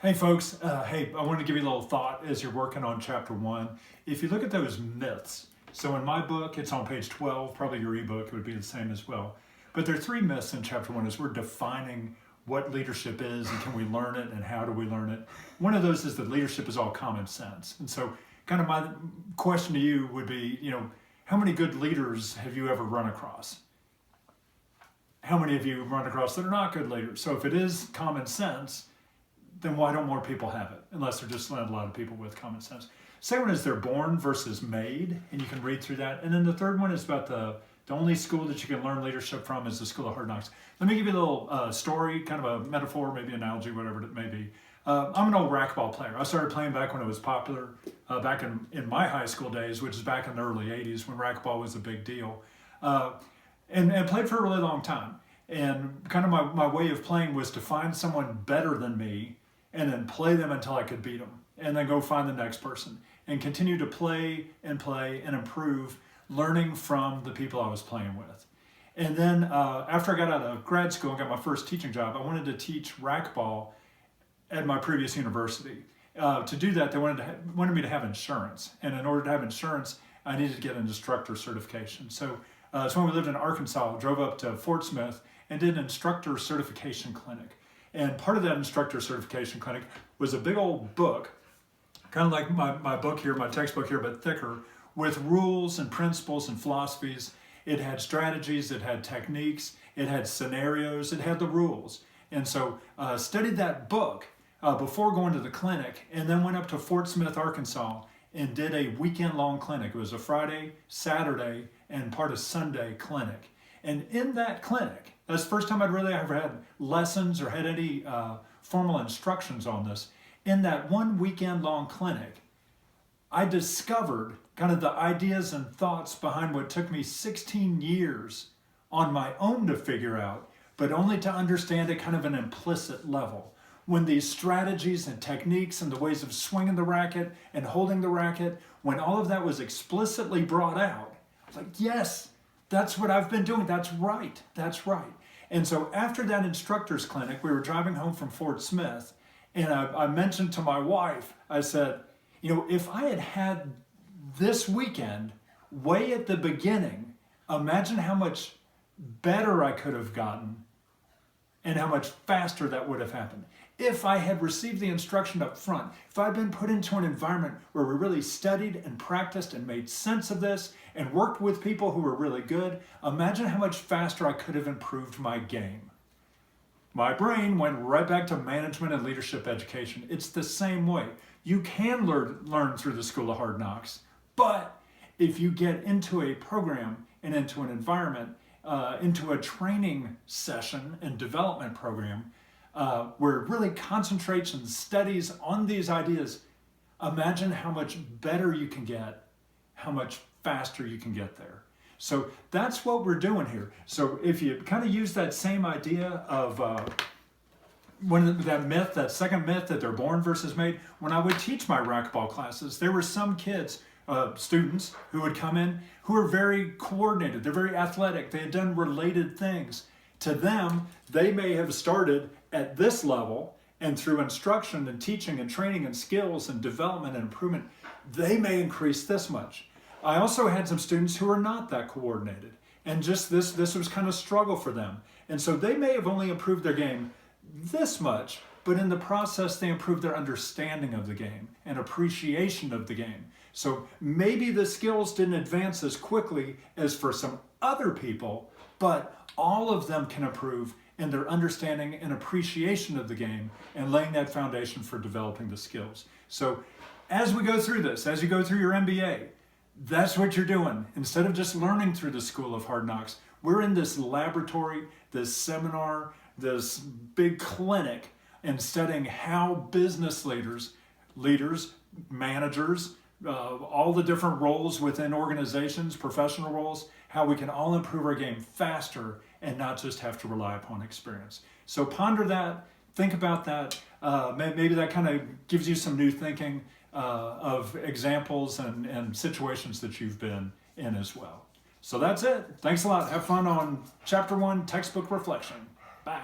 Hey folks, hey, I want to give you a little thought as you're working on chapter 1. If you look at those myths, so in my book, it's on page 12, probably your ebook it would be the same as well. But there are 3 myths in chapter 1 as we're defining what leadership is and can we learn it and how do we learn it. One of those is that leadership is all common sense. And so kind of my question to you would be, how many good leaders have you ever run across? How many of you run across that are not good leaders? So if it is common sense, then why don't more people have it? Unless they're just not a lot of people with common sense. Second one is they're born versus made, and you can read through that. And then the third one is about the only school that you can learn leadership from is the School of Hard Knocks. Let me give you a little story, kind of a metaphor, maybe analogy, whatever it may be. I'm an old racquetball player. I started playing back when it was popular, back in my high school days, which is back in the early 80s when racquetball was a big deal. And played for a really long time. And kind of my way of playing was to find someone better than me and then play them until I could beat them, and then go find the next person, and continue to play and improve, learning from the people I was playing with. And then after I got out of grad school and got my first teaching job, I wanted to teach racquetball at my previous university. To do that, they wanted me to have insurance, and in order to have insurance, I needed to get an instructor certification. So when we lived in Arkansas, I drove up to Fort Smith and did an instructor certification clinic. And part of that instructor certification clinic was a big old book, kind of like my book here, my textbook here, but thicker, with rules and principles and philosophies. It had strategies, it had techniques, it had scenarios, it had the rules. And so studied that book before going to the clinic, and then went up to Fort Smith, Arkansas, and did a weekend-long clinic. It was a Friday, Saturday, and part of Sunday clinic. And in that clinic, that's the first time I'd really ever had lessons or had any formal instructions on this. In that one weekend-long clinic, I discovered kind of the ideas and thoughts behind what took me 16 years on my own to figure out, but only to understand at kind of an implicit level. When these strategies and techniques and the ways of swinging the racket and holding the racket, when all of that was explicitly brought out, I was like, yes, that's what I've been doing. That's right. That's right. And so after that instructor's clinic, we were driving home from Fort Smith, and I mentioned to my wife, I said, if I had had this weekend way at the beginning, imagine how much better I could have gotten and how much faster that would have happened. If I had received the instruction up front, if I'd been put into an environment where we really studied and practiced and made sense of this and worked with people who were really good, imagine how much faster I could have improved my game. My brain went right back to management and leadership education. It's the same way. You can learn through the School of Hard Knocks, but if you get into a program and into an environment, into a training session and development program, where it really concentrates and studies on these ideas, imagine how much better you can get, how much faster you can get there. So that's what we're doing here. So if you kind of use that same idea of that second myth that they're born versus made, when I would teach my racquetball classes, there were some kids, students, who would come in who are very coordinated, they're very athletic, they had done related things. To them, they may have started at this level, and through instruction and teaching and training and skills and development and improvement, they may increase this much. I also had some students who are not that coordinated, and just this was kind of a struggle for them. And so they may have only improved their game this much, but in the process they improved their understanding of the game and appreciation of the game. So maybe the skills didn't advance as quickly as for some other people, but all of them can improve in their understanding and appreciation of the game and laying that foundation for developing the skills. So as we go through this, as you go through your MBA, that's what you're doing. Instead of just learning through the School of Hard Knocks, we're in this laboratory, this seminar, this big clinic, and studying how business leaders, managers, all the different roles within organizations, professional roles, how we can all improve our game faster and not just have to rely upon experience. So ponder that, think about that. Maybe that kind of gives you some new thinking of examples and situations that you've been in as well. So that's it. Thanks a lot. Have fun on Chapter 1, Textbook Reflection. Bye.